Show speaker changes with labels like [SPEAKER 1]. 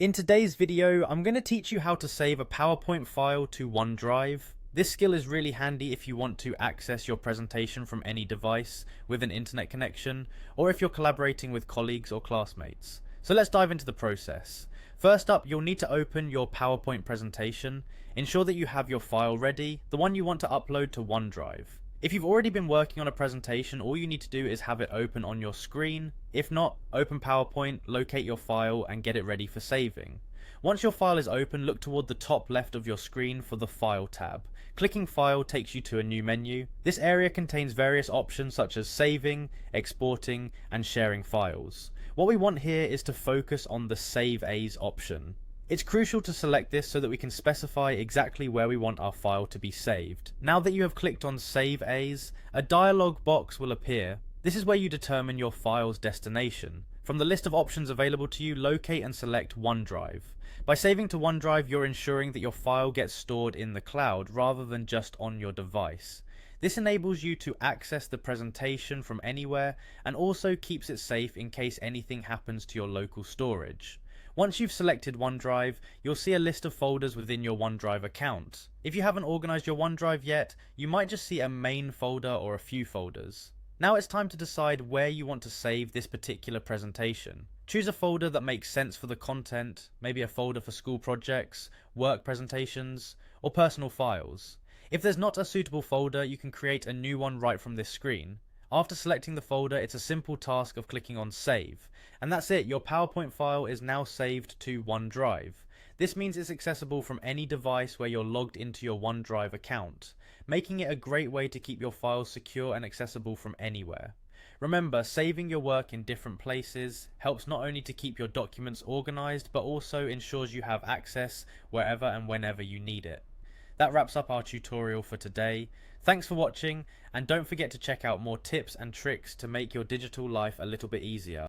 [SPEAKER 1] In today's video, I'm going to teach you how to save a PowerPoint file to OneDrive. This skill is really handy if you want to access your presentation from any device with an internet connection, or if you're collaborating with colleagues or classmates. So let's dive into the process. First up, you'll need to open your PowerPoint presentation. Ensure that you have your file ready, the one you want to upload to OneDrive. If you've already been working on a presentation, all you need to do is have it open on your screen. If not, open PowerPoint, locate your file, and get it ready for saving. Once your file is open, look toward the top left of your screen for the File tab. Clicking File takes you to a new menu. This area contains various options such as saving, exporting, and sharing files. What we want here is to focus on the Save As option. It's crucial to select this so that we can specify exactly where we want our file to be saved. Now that you have clicked on Save As, a dialog box will appear. This is where you determine your file's destination. From the list of options available to you, locate and select OneDrive. By saving to OneDrive, you're ensuring that your file gets stored in the cloud rather than just on your device. This enables you to access the presentation from anywhere and also keeps it safe in case anything happens to your local storage. Once you've selected OneDrive, you'll see a list of folders within your OneDrive account. If you haven't organized your OneDrive yet, you might just see a main folder or a few folders. Now it's time to decide where you want to save this particular presentation. Choose a folder that makes sense for the content, maybe a folder for school projects, work presentations, or personal files. If there's not a suitable folder, you can create a new one right from this screen. After selecting the folder, it's a simple task of clicking on Save. And that's it, your PowerPoint file is now saved to OneDrive. This means it's accessible from any device where you're logged into your OneDrive account, making it a great way to keep your files secure and accessible from anywhere. Remember, saving your work in different places helps not only to keep your documents organized, but also ensures you have access wherever and whenever you need it. That wraps up our tutorial for today. Thanks for watching, and don't forget to check out more tips and tricks to make your digital life a little bit easier.